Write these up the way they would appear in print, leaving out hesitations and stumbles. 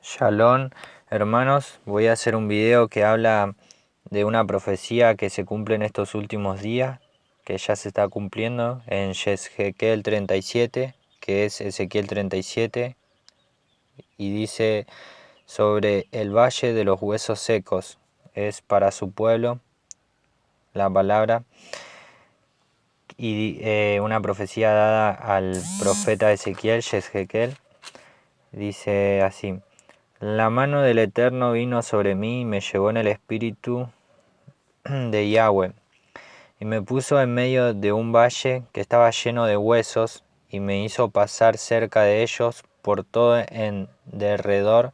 Shalom, hermanos, voy a hacer un video que habla de una profecía que se cumple en estos últimos días, que ya se está cumpliendo en Ezequiel 37, que es Ezequiel 37, y dice sobre el valle de los huesos secos. Es para su pueblo la palabra, y una profecía dada al profeta Ezequiel. Dice así: La mano del Eterno vino sobre mí y me llevó en el espíritu de Yahweh, y me puso en medio de un valle que estaba lleno de huesos, y me hizo pasar cerca de ellos por todo en derredor,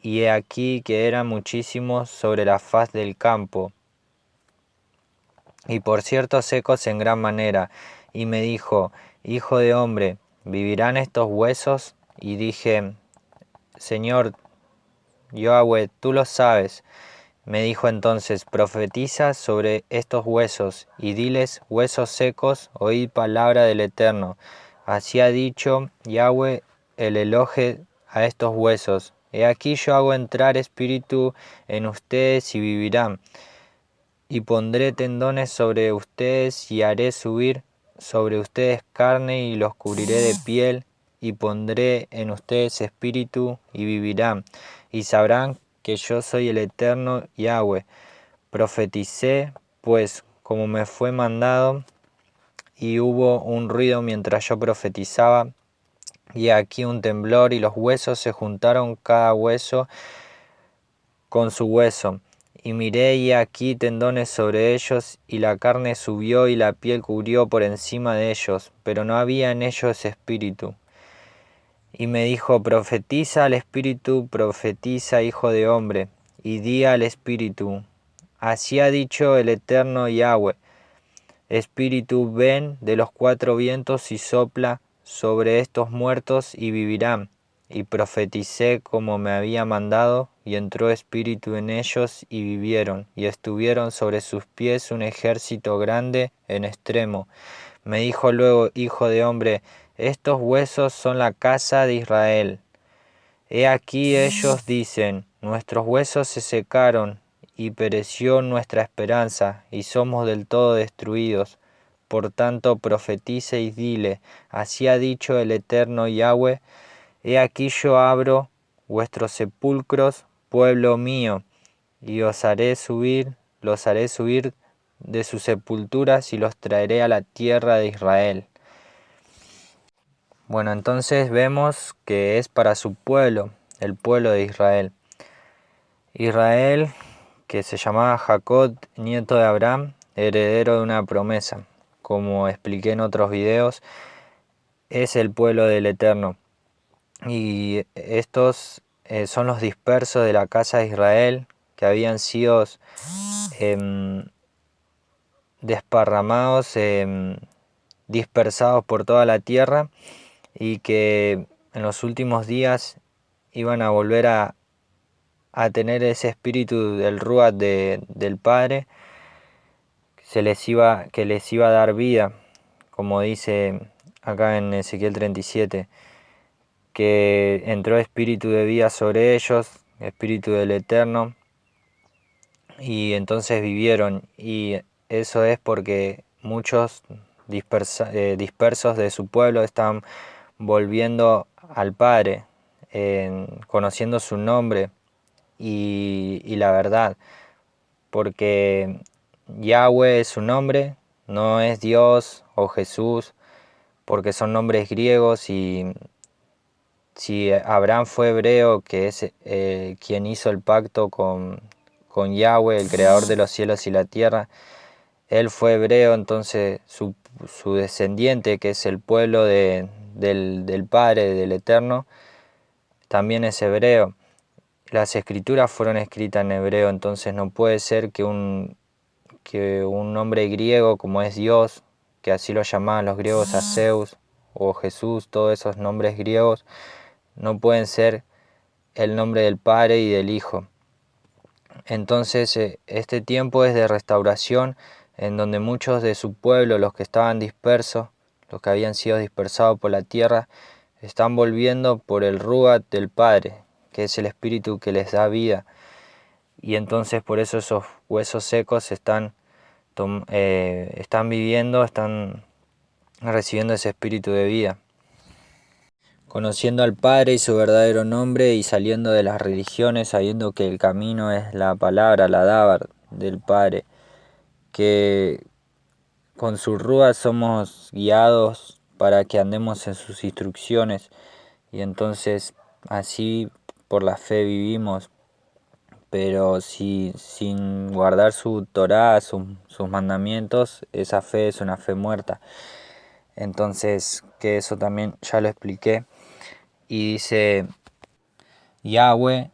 y he aquí que eran muchísimos sobre la faz del campo, y por cierto secos en gran manera. Y me dijo: Hijo de hombre, ¿vivirán estos huesos? Y dije: Señor Yahweh, tú lo sabes. Me dijo entonces: Profetiza sobre estos huesos, y diles: huesos secos, oíd palabra del Eterno. Así ha dicho Yahweh el Elohe a estos huesos: He aquí yo hago entrar espíritu en ustedes y vivirán. Y pondré tendones sobre ustedes y haré subir sobre ustedes carne y los cubriré de piel, y pondré en ustedes espíritu y vivirán, y sabrán que yo soy el Eterno Yahweh. Profeticé pues como me fue mandado, y hubo un ruido mientras yo profetizaba, y aquí un temblor, y los huesos se juntaron cada hueso con su hueso. Y miré, y aquí tendones sobre ellos, y la carne subió, y la piel cubrió por encima de ellos, pero no había en ellos espíritu. Y me dijo: Profetiza al espíritu, profetiza, hijo de hombre, y di al espíritu: Así ha dicho el Eterno Yahweh: Espíritu, ven de los cuatro vientos y sopla sobre estos muertos y vivirán. Y profeticé como me había mandado, y entró espíritu en ellos y vivieron, y estuvieron sobre sus pies un ejército grande en extremo. Me dijo luego: Hijo de hombre, estos huesos son la casa de Israel. He aquí ellos dicen: nuestros huesos se secaron, y pereció nuestra esperanza, y somos del todo destruidos. Por tanto profetiza y dile: así ha dicho el Eterno Yahweh: He aquí yo abro vuestros sepulcros, pueblo mío, y los haré subir de sus sepulturas, y los traeré a la tierra de Israel. Bueno, entonces vemos que es para su pueblo, el pueblo de Israel. Israel, que se llamaba Jacob, nieto de Abraham, heredero de una promesa. Como expliqué en otros videos, es el pueblo del Eterno. Y estos son los dispersos de la casa de Israel, que habían sido desparramados, dispersados por toda la tierra, y que en los últimos días iban a volver a tener ese espíritu del Ruach del Padre, que les iba a dar vida, como dice acá en Ezequiel 37, que entró espíritu de vida sobre ellos, espíritu del Eterno, y entonces vivieron. Y eso es porque muchos dispersos de su pueblo están volviendo al Padre, conociendo su nombre y la verdad, porque Yahweh es su nombre, no es Dios o Jesús, porque son nombres griegos. Y si Abraham fue hebreo, que es quien hizo el pacto con Yahweh, el creador de los cielos y la tierra, él fue hebreo, entonces su descendiente, que es el pueblo del Padre, del Eterno, también es hebreo. Las escrituras fueron escritas en hebreo, entonces no puede ser que un nombre griego, como es Dios, que así lo llamaban los griegos a Zeus, o Jesús, todos esos nombres griegos, no pueden ser el nombre del Padre y del Hijo. Entonces este tiempo es de restauración, en donde muchos de su pueblo, los que estaban dispersos, los que habían sido dispersados por la tierra, están volviendo por el Ruach del Padre, que es el espíritu que les da vida. Y entonces por eso esos huesos secos están viviendo, están recibiendo ese espíritu de vida. Conociendo al Padre y su verdadero nombre y saliendo de las religiones, sabiendo que el camino es la palabra, la Dabar del Padre, que con su rúa somos guiados para que andemos en sus instrucciones, y entonces así por la fe vivimos. Pero si sin guardar su Torá, sus mandamientos, esa fe es una fe muerta. Entonces, que eso también ya lo expliqué. Y dice Yahweh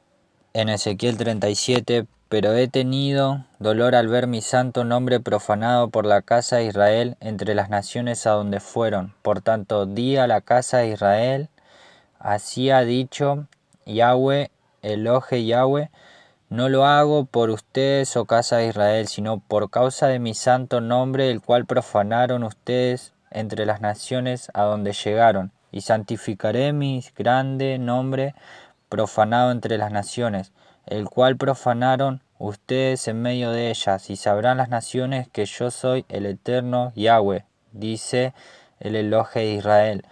en Ezequiel 37, pero he tenido dolor al ver mi santo nombre profanado por la casa de Israel entre las naciones a donde fueron. Por tanto, di a la casa de Israel, así ha dicho Yahweh, Elohe Yahweh, no lo hago por ustedes, oh casa de Israel, sino por causa de mi santo nombre, el cual profanaron ustedes entre las naciones a donde llegaron. Y santificaré mi grande nombre profanado entre las naciones, el cual profanaron ustedes en medio de ellas. Y sabrán las naciones que yo soy el eterno Yahweh, dice el Elohe de Israel,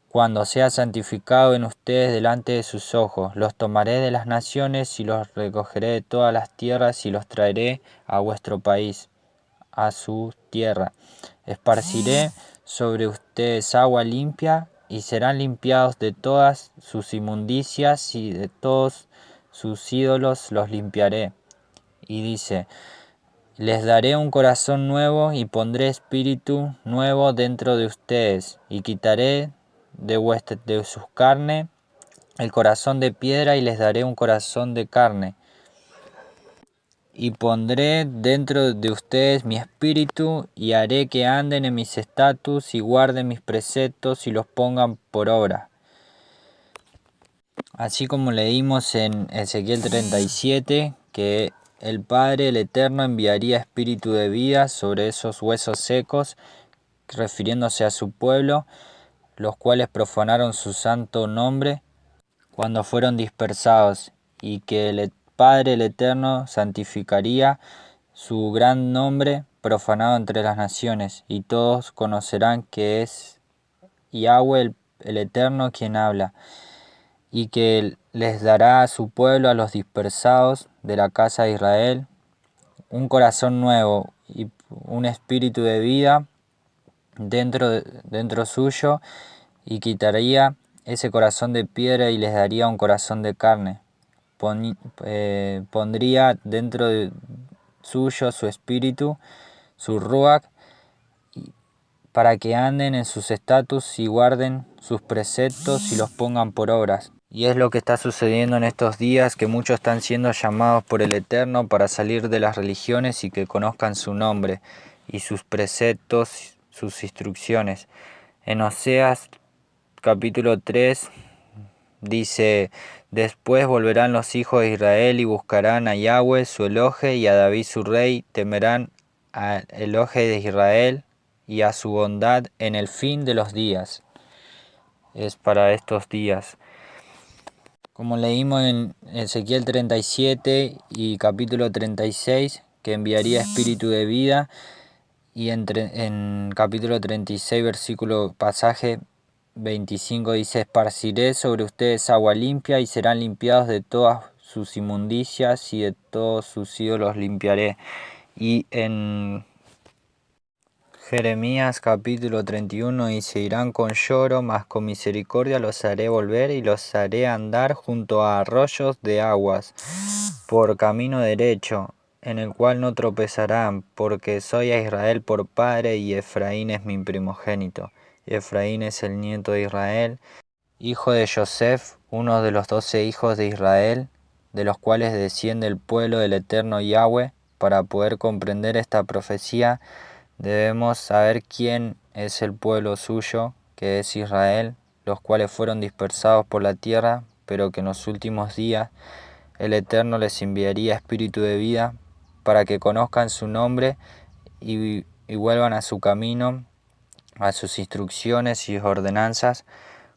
cuando sea santificado en ustedes delante de sus ojos. Los tomaré de las naciones y los recogeré de todas las tierras y los traeré a vuestro país, a su tierra. Esparciré sobre ustedes agua limpia y serán limpiados de todas sus inmundicias y de todos sus ídolos los limpiaré. Y dice, les daré un corazón nuevo y pondré espíritu nuevo dentro de ustedes y quitaré de sus carne el corazón de piedra y les daré un corazón de carne. Y pondré dentro de ustedes mi espíritu y haré que anden en mis estatutos y guarden mis preceptos y los pongan por obra. Así como leímos en Ezequiel 37, que el Padre, el Eterno, enviaría espíritu de vida sobre esos huesos secos, refiriéndose a su pueblo, los cuales profanaron su santo nombre cuando fueron dispersados, y que el Padre, el Eterno, santificaría su gran nombre profanado entre las naciones, y todos conocerán que es Yahweh el Eterno quien habla, y que les dará a su pueblo, a los dispersados de la casa de Israel, un corazón nuevo y un espíritu de vida dentro suyo, y quitaría ese corazón de piedra y les daría un corazón de carne. Pondría dentro de suyo su espíritu, su ruach, para que anden en sus estatutos y guarden sus preceptos y los pongan por obras. Y es lo que está sucediendo en estos días, que muchos están siendo llamados por el Eterno para salir de las religiones y que conozcan su nombre y sus preceptos, sus instrucciones. En Oseas capítulo 3 dice, después volverán los hijos de Israel y buscarán a Yahweh su Elohe y a David su rey, temerán al Elohe de Israel y a su bondad en el fin de los días. Es para estos días. Como leímos en Ezequiel 37 y capítulo 36, que enviaría espíritu de vida, y en capítulo 36, pasaje 25 dice, esparciré sobre ustedes agua limpia y serán limpiados de todas sus inmundicias y de todos sus ídolos limpiaré. Y en Jeremías capítulo 31 dice, irán con lloro, mas con misericordia los haré volver y los haré andar junto a arroyos de aguas, por camino derecho, en el cual no tropezarán, porque soy a Israel por padre y Efraín es mi primogénito. Efraín es el nieto de Israel, hijo de Joseph, uno de los 12 hijos de Israel, de los cuales desciende el pueblo del eterno Yahweh. Para poder comprender esta profecía, debemos saber quién es el pueblo suyo, que es Israel, los cuales fueron dispersados por la tierra, pero que en los últimos días el Eterno les enviaría espíritu de vida para que conozcan su nombre y vuelvan a su camino, a sus instrucciones y ordenanzas,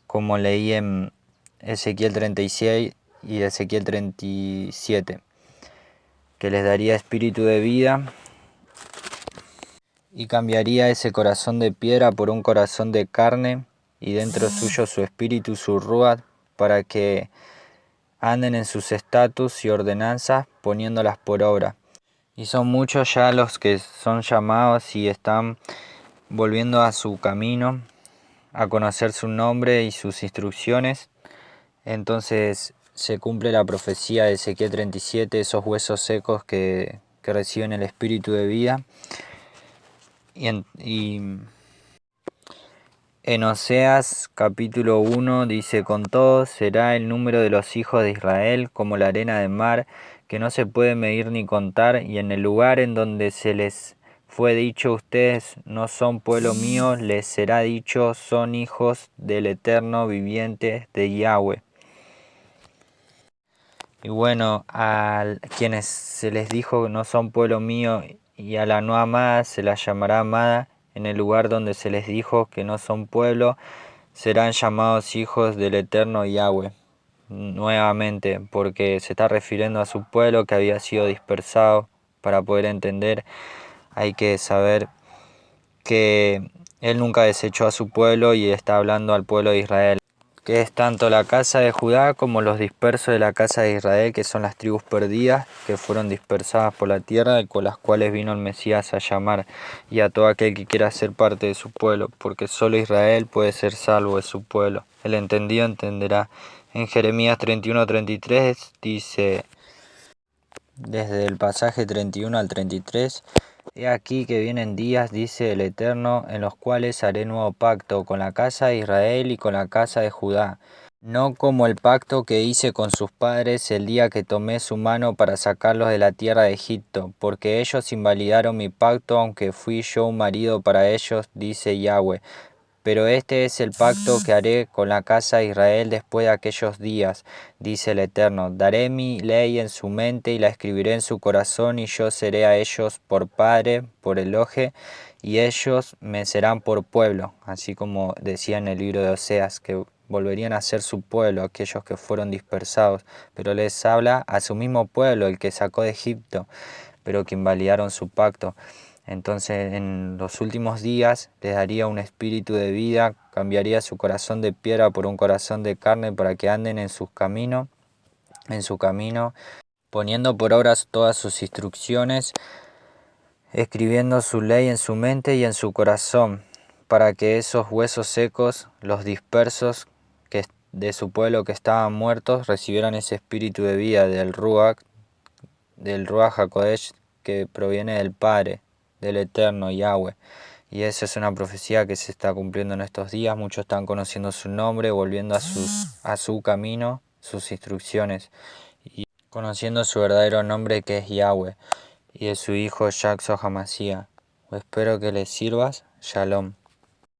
como leí en Ezequiel 36 y Ezequiel 37, que les daría espíritu de vida y cambiaría ese corazón de piedra por un corazón de carne, y dentro suyo su espíritu, su ruach, para que anden en sus estatutos y ordenanzas, poniéndolas por obra. Y son muchos ya los que son llamados y están volviendo a su camino, a conocer su nombre y sus instrucciones. Entonces se cumple la profecía de Ezequiel 37, esos huesos secos que reciben el espíritu de vida. Y en Oseas capítulo 1 dice: con todo será el número de los hijos de Israel como la arena de mar, que no se puede medir ni contar, y en el lugar en donde se les fue dicho: ustedes no son pueblo mío, les será dicho: son hijos del eterno viviente de Yahweh. Y bueno, a quienes se les dijo no son pueblo mío, y a la no amada se la llamará amada, en el lugar donde se les dijo que no son pueblo, serán llamados hijos del eterno Yahweh. Nuevamente, porque se está refiriendo a su pueblo que había sido dispersado. Para poder entender, hay que saber que él nunca desechó a su pueblo y está hablando al pueblo de Israel, que es tanto la casa de Judá como los dispersos de la casa de Israel, que son las tribus perdidas, que fueron dispersadas por la tierra, y con las cuales vino el Mesías a llamar, y a todo aquel que quiera ser parte de su pueblo, porque solo Israel puede ser salvo de su pueblo. El entendido entenderá. En Jeremías 31-33 dice, desde el pasaje 31 al 33, he aquí que vienen días, dice el Eterno, en los cuales haré nuevo pacto con la casa de Israel y con la casa de Judá, no como el pacto que hice con sus padres el día que tomé su mano para sacarlos de la tierra de Egipto, porque ellos invalidaron mi pacto, aunque fui yo un marido para ellos, dice Yahweh. Pero este es el pacto que haré con la casa de Israel después de aquellos días, dice el Eterno. Daré mi ley en su mente y la escribiré en su corazón, y yo seré a ellos por padre, por Elohe, y ellos me serán por pueblo, así como decía en el libro de Oseas, que volverían a ser su pueblo, aquellos que fueron dispersados. Pero les habla a su mismo pueblo, el que sacó de Egipto, pero que invalidaron su pacto. Entonces en los últimos días les daría un espíritu de vida, cambiaría su corazón de piedra por un corazón de carne, para que anden en su camino, poniendo por obra todas sus instrucciones, escribiendo su ley en su mente y en su corazón, para que esos huesos secos, los dispersos que de su pueblo que estaban muertos, recibieran ese espíritu de vida del Ruach HaKodesh, que proviene del Padre, del Eterno Yahweh. Y esa es una profecía que se está cumpliendo en estos días. Muchos están conociendo su nombre, volviendo a su camino, sus instrucciones, y conociendo su verdadero nombre, que es Yahweh, y de su hijo Yahshua HaMashiach. Espero que les sirvas. Shalom.